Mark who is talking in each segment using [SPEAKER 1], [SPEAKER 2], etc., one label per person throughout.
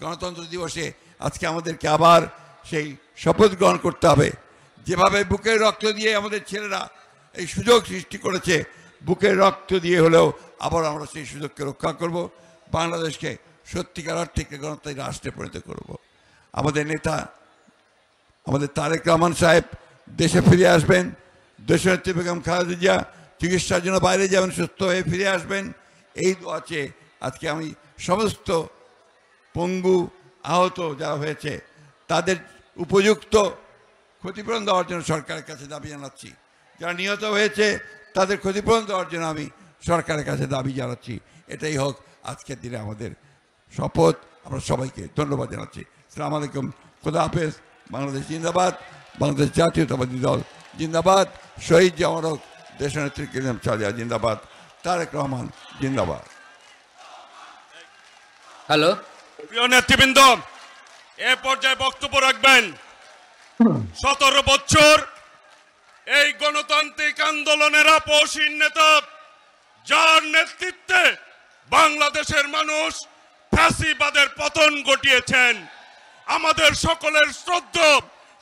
[SPEAKER 1] গণতন্ত্র দিবসে আজকে আমাদেরকে আবার সেই শপথ গ্রহণ করতে হবে। যেভাবে বুকের রক্ত দিয়ে আমাদের ছেলেরা এই সুযোগ সৃষ্টি করেছে, বুকের রক্ত দিয়ে হলেও আবার আমরা সেই সুযোগকে রক্ষা করব, বাংলাদেশকে সত্যিকার অর্থে গণতান্ত্রিক রাষ্ট্রে পরিণত করব। আমাদের নেতা আমাদের তারেক রহমান সাহেব দেশে ফিরে আসবেন, দেশনেত্রী বেগম খালেদা জিয়া চিকিৎসার জন্য বাইরে যাবেন, সুস্থ হয়ে ফিরে আসবেন, এই দোয়াতে আজকে আমি সমস্ত পঙ্গু আহত যারা হয়েছে তাদের উপযুক্ত ক্ষতিপূরণ দেওয়ার জন্য সরকারের কাছে দাবি জানাচ্ছি। যারা নিহত হয়েছে তাদের ক্ষতিপূরণ দেওয়ার জন্য আমি সরকারের কাছে দাবি জানাচ্ছি। এটাই হোক আজকের দিনে আমাদের শপথ। আমরা সবাইকে ধন্যবাদ জানাচ্ছি। আসসালামু আলাইকুম, খোদা হাফেজ। বাংলাদেশ জিন্দাবাদ, বাংলাদেশ জাতীয়তাবাদী দল জিন্দাবাদ, শহীদ জাওয়ান হোক দেশনেত্রী বেগম খালেদা জিন্দাবাদ, তারেক রহমান জিন্দাবাদ।
[SPEAKER 2] হ্যালো,
[SPEAKER 3] প্রিয় নেতৃবৃন্দ, এ পর্যায়ে বক্তব্য রাখবেন 17 বছর এই গণতান্ত্রিক আন্দোলনের আপসহীন নেতা, যার নেতৃত্বে বাংলাদেশের মানুষ ফ্যাসিবাদের পতন ঘটিয়েছেন, আমাদের সকলের শ্রদ্ধা,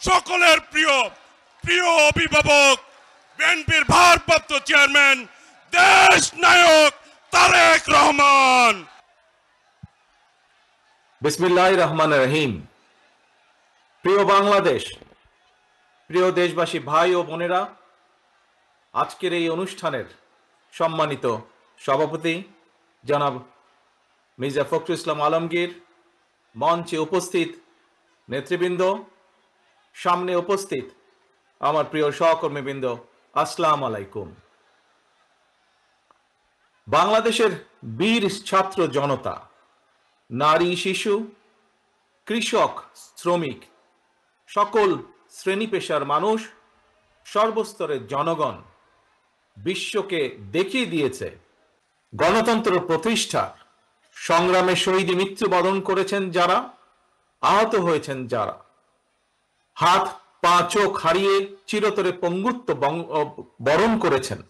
[SPEAKER 3] সকলের প্রিয় প্রিয় অভিভাবক, বিএনপির ভারপ্রাপ্ত চেয়ারম্যান, দেশ নায়ক তারেক রহমান।
[SPEAKER 4] বিসমিল্লাহির রহমানির রহিম। প্রিয় বাংলাদেশ, প্রিয় দেশবাসী ভাই ও বোনেরা, আজকের এই অনুষ্ঠানের সম্মানিত সভাপতি জনাব মির্জা ফখরুল ইসলাম আলমগীর, মঞ্চে উপস্থিত নেতৃবৃন্দ, সামনে উপস্থিত আমার প্রিয় সহকর্মীবৃন্দ, আসসালামু আলাইকুম। বাংলাদেশের বীর ছাত্র জনতা, নারী শিশু, কৃষক, শ্রমিক, সকল শ্রেণী পেশার মানুষ, সর্বস্তরের জনগণ বিশ্বকে দেখিয়ে দিয়েছে গণতন্ত্র প্রতিষ্ঠার সংগ্রামে শহীদী মৃত্যুবরণ করেছেন যারা, আহত হয়েছেন যারা, হাত পা চোখ হারিয়ে চিরতরে পঙ্গুত্ব বরণ করেছেন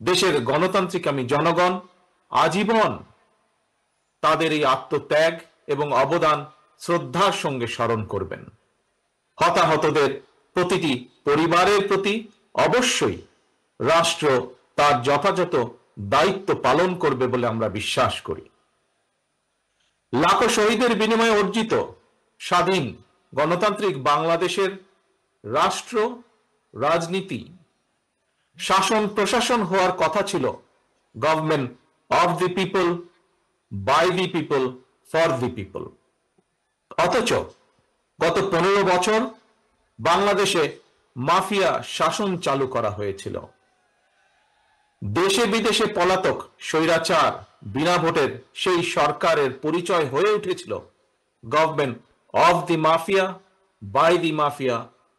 [SPEAKER 4] দেশের গণতান্ত্রিকামী জনগণ, আজীবন তাদের এই আত্মত্যাগ এবং অবদান শ্রদ্ধার সঙ্গে স্মরণ করবেন। হতাহতদের প্রতিটি পরিবারের প্রতি অবশ্যই রাষ্ট্র তার যথাযথ দায়িত্ব পালন করবে বলে আমরা বিশ্বাস করি। লাখো শহীদের বিনিময়ে অর্জিত স্বাধীন গণতান্ত্রিক বাংলাদেশের রাষ্ট্র, রাজনীতি, শাসন প্রশাসন হওয়ার কথা ছিল government of the people, by the people, for the people. অথচ গত 15 বছর বাংলাদেশে মাফিয়া শাসন চালু করা হয়েছিল। দেশে বিদেশে পলাতক স্বৈরাচার বিনা ভোটের সেই সরকারের পরিচয় হয়ে উঠেছিল government of the mafia, by the mafia,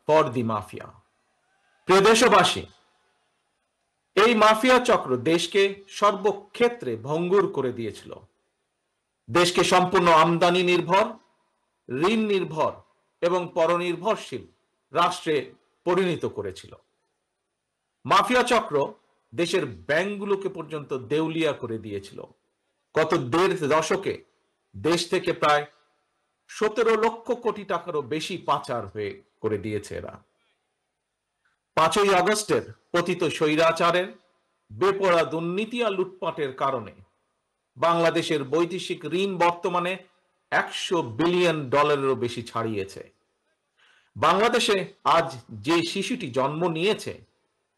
[SPEAKER 4] for the mafia. প্রিয় দেশবাসী, এই মাফিয়া চক্র দেশকে সর্বক্ষেত্রে ভঙ্গুর করে দিয়েছিল। দেশকে সম্পূর্ণ আমদানি নির্ভর, ঋণ নির্ভর এবং পরনির্ভরশীল রাষ্ট্রে পরিণত করেছিল। মাফিয়া চক্র দেশের ব্যাংকগুলোকে পর্যন্ত দেউলিয়া করে দিয়েছিল। গত 1.5 দশকে দেশ থেকে প্রায় 17 লক্ষ কোটি টাকারও বেশি পাচার হয়ে করে দিয়েছে এরা। 5ই আগস্টের পতিত স্বৈরাচারের বেপরোয়া দুর্নীতি আর লুটপাটের কারণে বাংলাদেশের বৈদেশিক ঋণ বর্তমানে $100 বিলিয়ন বেশি ছাড়িয়েছে। বাংলাদেশে আজ যে শিশুটি জন্ম নিয়েছে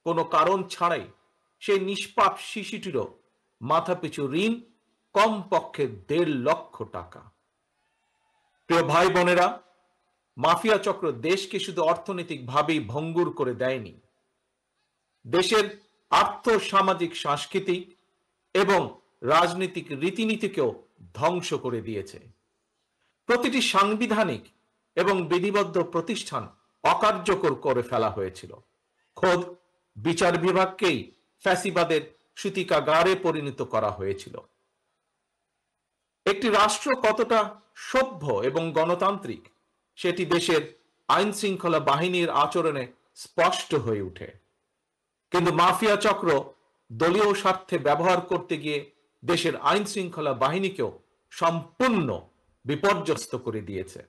[SPEAKER 4] কোনো কারণ ছাড়াই, সেই নিষ্পাপ শিশুটিরও মাথাপিছু ঋণ কমপক্ষে 1.5 লক্ষ টাকা। প্রিয় ভাই বোনেরা, মাফিয়া চক্র দেশকে শুধু অর্থনৈতিকভাবেই ভঙ্গুর করে দেয়নি, দেশের আর্থ সামাজিক সাংস্কৃতিক এবং রাজনৈতিক রীতিনীতিকেও ধ্বংস করে দিয়েছে। প্রতিটি সাংবিধানিক এবং বিধিবদ্ধ প্রতিষ্ঠান অকার্যকর করে ফেলা হয়েছিল। খোদ বিচার বিভাগকেই ফ্যাসিবাদের সূতিকাগারে পরিণত করা হয়েছিল। একটি রাষ্ট্র কতটা সভ্য এবং গণতান্ত্রিক সেটি দেশের আইন শৃঙ্খলা বাহিনীর আচরণে স্পষ্ট হয়ে ওঠে। কিন্তু মাফিয়া চক্র দলীয় স্বার্থে ব্যবহার করতে গিয়ে দেশের আইন শৃঙ্খলা বাহিনীকেও সম্পূর্ণ বিপর্যস্ত করে দিয়েছে।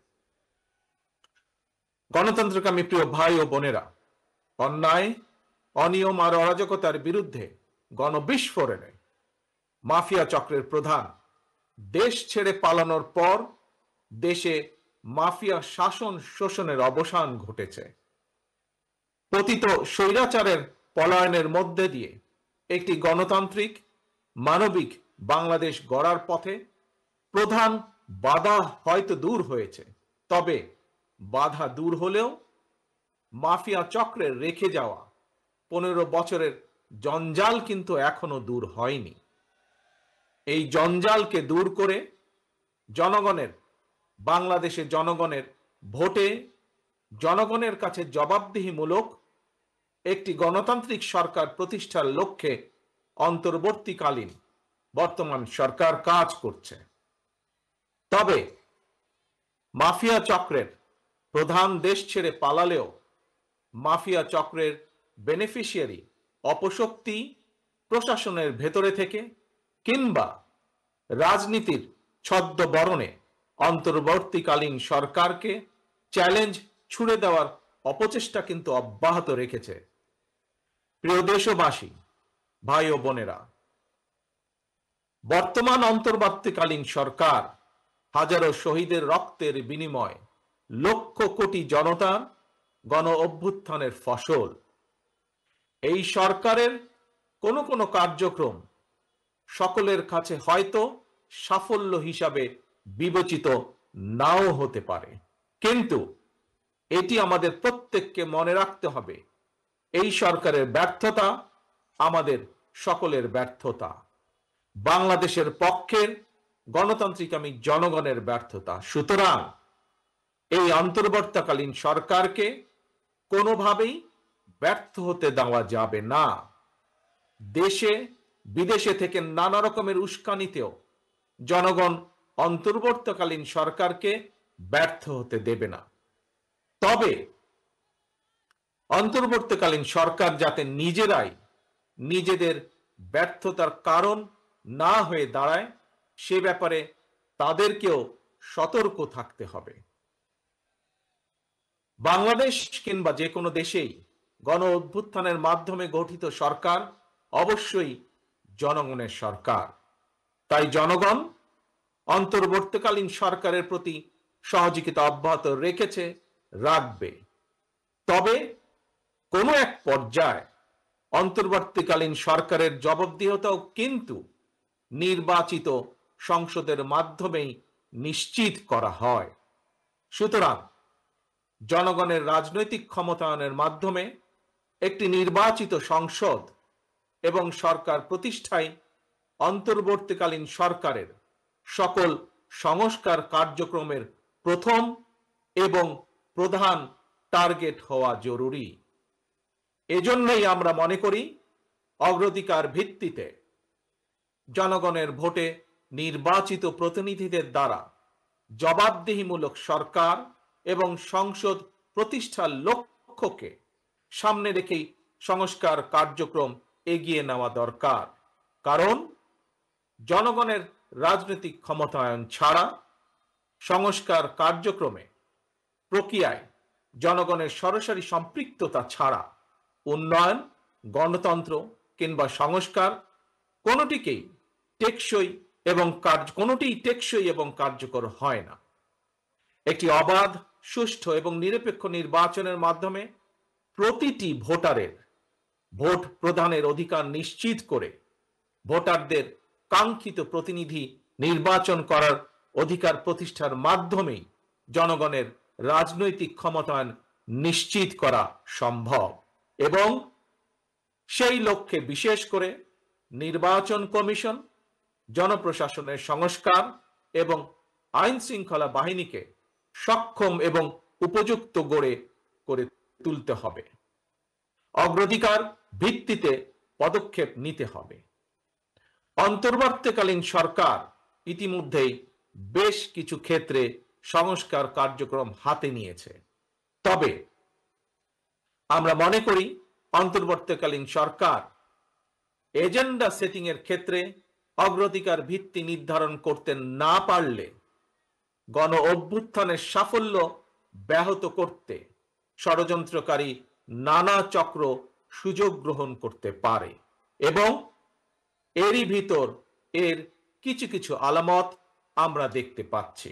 [SPEAKER 4] গণতন্ত্রকামী প্রিয় ভাই ও বোনেরা, অন্যায়, অনিয়ম আর অরাজকতার বিরুদ্ধে গণবিস্ফোরণে মাফিয়া চক্রের প্রধান দেশ ছেড়ে পালানোর পর দেশে মাফিয়া শাসন শোষণের অবসান ঘটেছে। পতিত স্বৈরাচারের পলায়নের মধ্যে দিয়ে একটি গণতান্ত্রিক মানবিক বাংলাদেশ গড়ার পথে প্রধান বাধা হয়তো দূর হয়েছে, তবে বাধা দূর হলেও মাফিয়া চক্রের রেখে যাওয়া 15 বছরের জঞ্জাল কিন্তু এখনো দূর হয়নি। এই জঞ্জালকে দূর করে জনগণের, বাংলাদেশে জনগণের ভোটে জনগণের কাছে জবাবদিহিমূলক একটি গণতান্ত্রিক সরকার প্রতিষ্ঠার লক্ষ্যে অন্তর্বর্তীকালীন বর্তমান সরকার কাজ করছে। তবে মাফিয়া চক্রের প্রধান দেশ ছেড়ে পালালেও মাফিয়া চক্রের বেনিফিশিয়ারি অপশক্তি প্রশাসনের ভেতরে থেকে কিংবা রাজনীতির ছদ্মবরণে অন্তর্বর্তীকালীন সরকারকে চ্যালেঞ্জ ছুড়ে দেওয়ার অপচেষ্টা কিন্তু অব্যাহত রেখেছে। প্রিয় দেশবাসী, ভাই ও বোনেরা, বর্তমান অন্তর্বর্তীকালীন সরকার হাজারো শহীদের রক্তের বিনিময় লক্ষ কোটি জনতার গণ অভ্যুত্থানের ফসল। এই সরকারের কোনো কোনো কার্যক্রম সকলের কাছে হয়তো সাফল্য হিসাবে বিবেচিত নাও হতে পারে, কিন্তু এটি আমাদের প্রত্যেককে মনে রাখতে হবে, এই সরকারের ব্যর্থতা আমাদের সকলের ব্যর্থতা, বাংলাদেশের পক্ষের গণতান্ত্রিকামী জনগণের ব্যর্থতা। সুতরাং এই অন্তর্বর্তীকালীন সরকারকে কোনোভাবেই ব্যর্থ হতে দেওয়া যাবে না। দেশে বিদেশে থেকে নানা রকমের উস্কানিতেও জনগণ অন্তর্বর্তীকালীন সরকারকে ব্যর্থ হতে দেবে না। তবে অন্তর্বর্তীকালীন সরকার যাতে নিজেরাই নিজেদের ব্যর্থতার কারণ না হয়ে দাঁড়ায়, সে ব্যাপারে তাদেরকেও সতর্ক থাকতে হবে। বাংলাদেশ কিংবা যে কোনো দেশেই গণ অভ্যুত্থানের মাধ্যমে গঠিত সরকার অবশ্যই জনগণের সরকার। তাই জনগণ অন্তর্বর্তীকালীন সরকারের প্রতি সহযোগিতা অব্যাহত রেখেছে, রাখবে। তবে কোনো এক পর্যায়ে অন্তর্বর্তীকালীন সরকারের জবাবদিহিতাও কিন্তু নির্বাচিত সংসদের মাধ্যমেই নিশ্চিত করা হয়। সুতরাং জনগণের রাজনৈতিক ক্ষমতায়নের মাধ্যমে একটি নির্বাচিত সংসদ এবং সরকার প্রতিষ্ঠায় অন্তর্বর্তীকালীন সরকারের সকল সংস্কার কার্যক্রমের প্রথম এবং প্রধান টার্গেট হওয়া জরুরি। এজন্যই আমরা মনে করি অগ্রাধিকার ভিত্তিতে জনগণের ভোটে নির্বাচিত প্রতিনিধিদের দ্বারা জবাবদিহিমূলক সরকার এবং সংসদ প্রতিষ্ঠার লক্ষ্যকে সামনে রেখেই সংস্কার কার্যক্রম এগিয়ে নেওয়া দরকার। কারণ জনগণের রাজনৈতিক ক্ষমতায়ন ছাড়া সংস্কার কার্যক্রমে প্রক্রিয়ায় জনগণের সরাসরি সম্পৃক্ততা ছাড়া উন্নয়ন, গণতন্ত্র কিংবা সংস্কার কোনোটিই টেকসই এবং কার্যকর হয় না। একটি অবাধ, সুষ্ঠু এবং নিরপেক্ষ নির্বাচনের মাধ্যমে প্রতিটি ভোটারের ভোট প্রদানের অধিকার নিশ্চিত করে ভোটারদের কাঙ্ক্ষিত প্রতিনিধি নির্বাচন করার অধিকার প্রতিষ্ঠার মাধ্যমেই জনগণের রাজনৈতিক ক্ষমতায়ন নিশ্চিত করা সম্ভব। এবং সেই লক্ষ্যে বিশেষ করে নির্বাচন কমিশন, জনপ্রশাসনের সংস্কার এবং আইন শৃঙ্খলা বাহিনীকে সক্ষম এবং উপযুক্ত করে তুলতে হবে। অগ্রাধিকার ভিত্তিতে পদক্ষেপ নিতে হবে। অন্তর্বর্তীকালীন সরকার ইতিমধ্যেই বেশ কিছু ক্ষেত্রে সংস্কার কার্যক্রম হাতে নিয়েছে। তবে আমরা মনে করি অন্তর্বর্তীকালীন সরকার এজেন্ডা সেটিং এর ক্ষেত্রে অগ্রাধিকার ভিত্তি নির্ধারণ করতে না পারলে গণ অভ্যুত্থানের সাফল্য ব্যাহত করতে ষড়যন্ত্রকারী নানা চক্র সুযোগ গ্রহণ করতে পারে এবং এরই ভিতর এর কিছু কিছু আলামত আমরা দেখতে পাচ্ছি।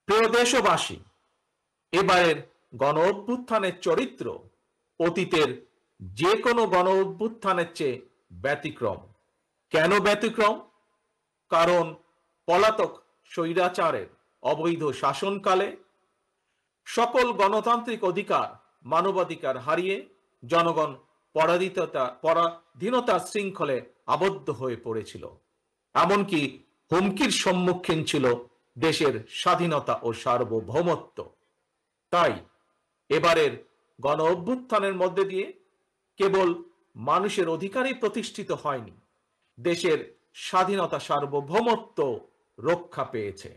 [SPEAKER 4] প্রিয় দেশবাসী, এবারের গণ অভ্যুত্থানের চরিত্র অতীতের যে কোনো গণ অভ্যুত্থানের চেয়ে ব্যতিক্রম। কেন ব্যতিক্রম? কারণ পলাতক স্বৈরাচারের অবৈধ শাসনকালে সকল গণতান্ত্রিক অধিকার, মানবাধিকার হারিয়ে জনগণ পরাধীনতার শৃঙ্খলে আবদ্ধ হয়ে পড়েছিল, এমনকি হুমকির সম্মুখীন ছিল দেশের স্বাধীনতা ও সার্বভৌমত্ব। তাই এবারের গণ অভ্যুত্থানের মধ্যে দিয়ে কেবল মানুষের অধিকারই প্রতিষ্ঠিত হয়নি, দেশের স্বাধীনতা সার্বভৌমত্ব রক্ষা পেয়েছে।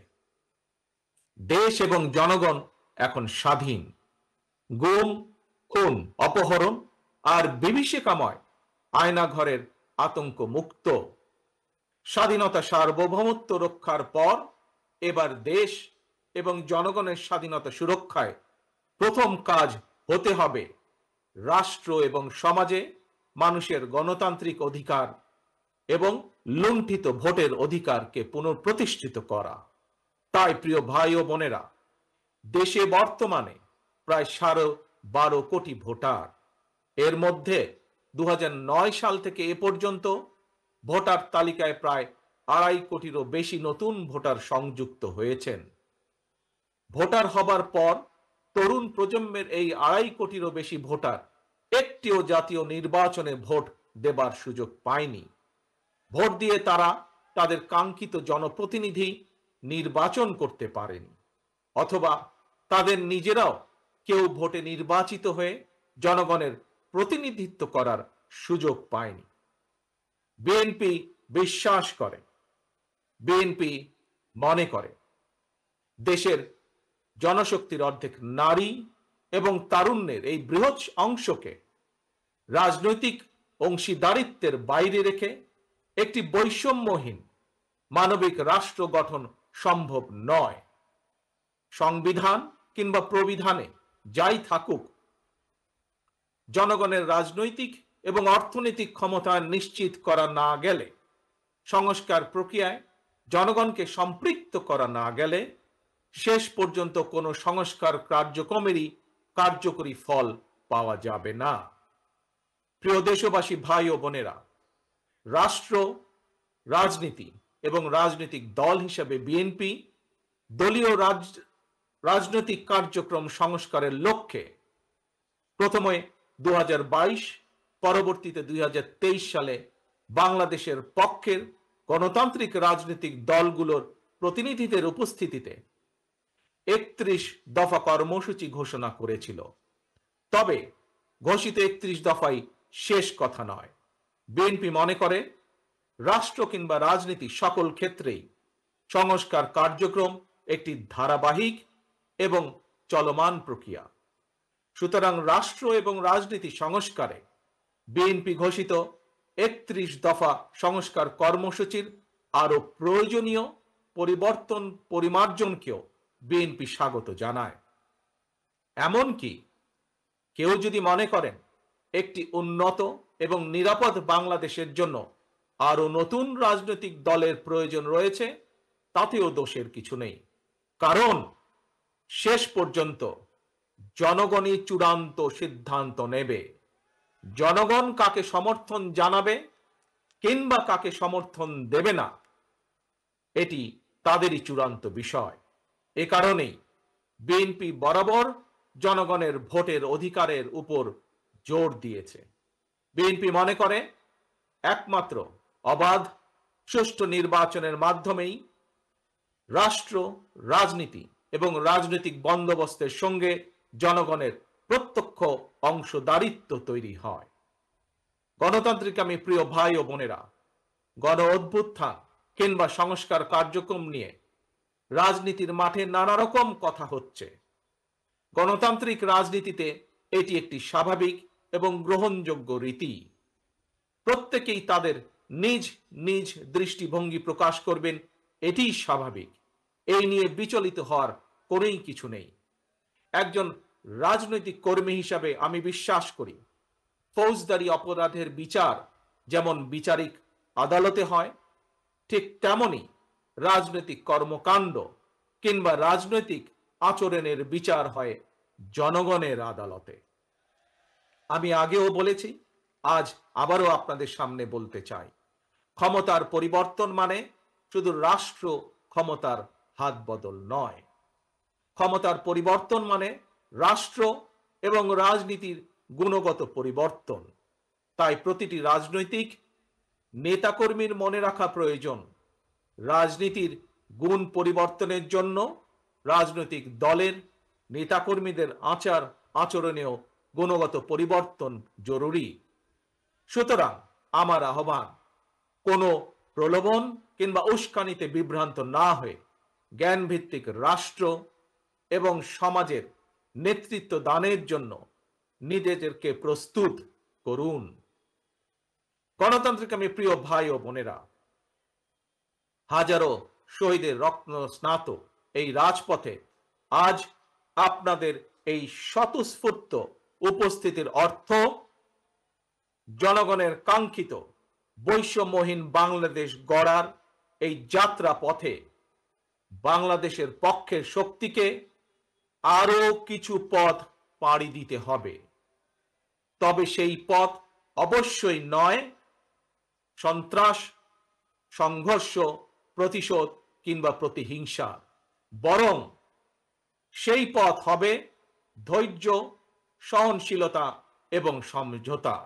[SPEAKER 4] দেশ এবং জনগণ এখন স্বাধীন। গুম, খুন, অপহরণ আর বিভীষিকাময় আয়নাঘরের আতঙ্ক মুক্ত। স্বাধীনতা সার্বভৌমত্ব রক্ষার পর এবার দেশ এবং জনগণের স্বাধীনতা সুরক্ষায় প্রথম কাজ হতে হবে রাষ্ট্র এবং সমাজে মানুষের গণতান্ত্রিক অধিকার এবং লুণ্ঠিত ভোটের অধিকারকে পুনঃপ্রতিষ্ঠিত করা। তাই প্রিয় ভাই ও বোনেরা, দেশে বর্তমানে প্রায় 12.5 কোটি ভোটার। এর মধ্যে 2009 সাল থেকে এ পর্যন্ত ভোটার তালিকায় প্রায় 2.5 কোটিরও বেশি নতুন ভোটার সংযুক্ত হয়েছেন। ভোটার হবার পর তরুণ প্রজন্মের এই 2.5 কোটিরও বেশি ভোটার একটিও জাতীয় নির্বাচনে ভোট দেবার সুযোগ পায়নি। ভোট দিয়ে তারা তাদের কাঙ্ক্ষিত জনপ্রতিনিধি নির্বাচন করতে পারেনি, অথবা তাদের নিজেরাও কেউ ভোটে নির্বাচিত হয়ে জনগণের প্রতিনিধিত্ব করার সুযোগ পায়নি। বিএনপি বিশ্বাস করে, বিএনপি মনে করে দেশের জনশক্তির অর্ধেক নারী এবং তারুণ্যের এই বৃহৎ অংশকে রাজনৈতিক অংশীদারিত্বের বাইরে রেখে একটি বৈষম্যহীন মানবিক রাষ্ট্র গঠন সম্ভব নয়। সংবিধান কিংবা প্রবিধানে যাই থাকুক, জনগণের রাজনৈতিক এবং অর্থনৈতিক ক্ষমতা নিশ্চিত করা না গেলে, সংস্কার প্রক্রিয়ায় জনগণকে সম্পৃক্ত করা না গেলে শেষ পর্যন্ত কোনো সংস্কার কার্যক্রমেরই কার্যকরী ফল পাওয়া যাবে না। প্রিয় দেশবাসী, ভাই ও বোনেরা, রাষ্ট্র, রাজনীতি এবং রাজনৈতিক দল হিসেবে বিএনপি দলীয় রাজনৈতিক কার্যক্রম সংস্কারের লক্ষ্যে প্রথমে 2022, পরবর্তীতে 2023 সালে বাংলাদেশের পক্ষের গণতান্ত্রিক রাজনৈতিক দলগুলোর প্রতিনিধিদের উপস্থিতিতে 31 দফা কর্মসূচি ঘোষণা করেছিল। তবে ঘোষিত 31 দফাই শেষ কথা নয়। বিএনপি মনে করে রাষ্ট্র কিংবা রাজনীতি সকল ক্ষেত্রেই সংস্কার কার্যক্রম একটি ধারাবাহিক এবং চলমান প্রক্রিয়া। সুতরাং রাষ্ট্র এবং রাজনীতি সংস্কারে বিএনপি ঘোষিত 31 দফা সংস্কার কর্মসূচির আরো প্রয়োজনীয় পরিবর্তন পরিমার্জনকেও বিএনপি স্বাগত জানায়। এমনকি কেউ যদি মনে করেন একটি উন্নত এবং নিরাপদ বাংলাদেশের জন্য আরো নতুন রাজনৈতিক দলের প্রয়োজন রয়েছে, তাতেও দোষের কিছু নেই। কারণ শেষ পর্যন্ত জনগণই চূড়ান্ত সিদ্ধান্ত নেবে। জনগণ কাকে সমর্থন জানাবে কিংবা কাকে সমর্থন দেবে না, এটি তাদেরই চূড়ান্ত বিষয়। এ কারণেই বিএনপি বরাবর জনগণের ভোটের অধিকারের উপর জোর দিয়েছে। বিএনপি মনে করে একমাত্র অবাধ, সুষ্ঠু নির্বাচনের মাধ্যমেই রাষ্ট্র, রাজনীতি এবং রাজনৈতিক বন্দোবস্তের সঙ্গে জনগণের প্রত্যক্ষ অংশদারিত্ব তৈরি হয়। গণতান্ত্রিক আমি প্রিয় ভাই ও বোনেরা, গণ অভ্যুত্থান কিংবা সংস্কার কার্যক্রম নিয়ে রাজনীতির মাঠে নানা রকম কথা হচ্ছে। গণতান্ত্রিক রাজনীতিতে এটি একটি স্বাভাবিক এবং গ্রহণযোগ্য রীতি। প্রত্যেকেই তাদের নিজ নিজ দৃষ্টিভঙ্গি প্রকাশ করবেন, এটিই স্বাভাবিক। এই নিয়ে বিচলিত হওয়ার কোনোই কিছু নেই। একজন রাজনৈতিক কর্মী হিসাবে আমি বিশ্বাস করি ফৌজদারি অপরাধের বিচার যেমন বিচারিক আদালতে হয়, ঠিক তেমনি রাজনৈতিক কর্মকাণ্ড কিংবা রাজনৈতিক আচরণের বিচার হয় জনগণের আদালতে। আমি আগেও বলেছি, আজ আবারও আপনাদের সামনে বলতে চাই, ক্ষমতার পরিবর্তন মানে শুধু রাষ্ট্র ক্ষমতার হাত বদল নয়। ক্ষমতার পরিবর্তন মানে রাষ্ট্র এবং রাজনীতির গুণগত পরিবর্তন। তাই প্রতিটি রাজনৈতিক নেতাকর্মীর মনে রাখা প্রয়োজন, রাজনীতির গুণ পরিবর্তনের জন্য রাজনৈতিক দলের নেতাকর্মীদের আচার আচরণেও গুণগত পরিবর্তন জরুরি। সুতরাং আমার আহ্বান, কোনো প্রলোভন কিংবা উস্কানিতে বিভ্রান্ত না হয়ে জ্ঞানভিত্তিক রাষ্ট্র এবং সমাজের নেতৃত্ব দানের জন্য নিজেদেরকে প্রস্তুত করুন। গণতান্ত্রিক আমি প্রিয় ভাই ও বোনেরা, হাজারো শহীদের রত্ন স্নাত এই রাজপথে আজ আপনাদের এই স্বতঃস্ফূর্ত উপস্থিতির অর্থ জনগণের কাঙ্ক্ষিত বৈষম্যহীন বাংলাদেশ গড়ার এই যাত্রা পথে বাংলাদেশের পক্ষের শক্তিকে আরো কিছু পথ পাড়ি দিতে হবে। তবে সেই পথ অবশ্যই নয় সন্ত্রাস, সংঘর্ষ, প্রতিশোধ কিংবা প্রতিহিংসা, বরং সেই পথ হবে ধৈর্য, সহনশীলতা এবং সমঝোতা।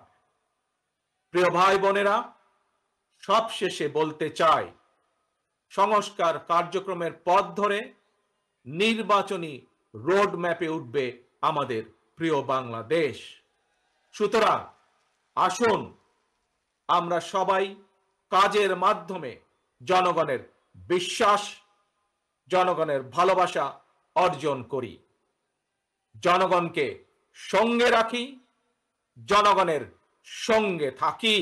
[SPEAKER 4] প্রিয় ভাই বোনেরা, সবশেষে বলতে চাই, সংস্কার কার্যক্রমের পথ ধরে নির্বাচনী রোড ম্যাপে উঠবে আমাদের প্রিয় বাংলাদেশ। সুতরাং আসুন আমরা সবাই কাজের মাধ্যমে জনগণের বিশ্বাস, জনগণের ভালোবাসা অর্জন করি, জনগণকে সঙ্গে রাখি, জনগণের সঙ্গে থাকি।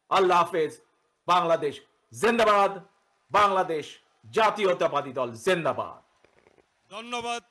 [SPEAKER 4] আল্লাহ হাফেজ। বাংলাদেশ জিন্দাবাদ। বাংলাদেশ জাতীয়তাবাদী দল জিন্দাবাদ।
[SPEAKER 3] ধন্যবাদ।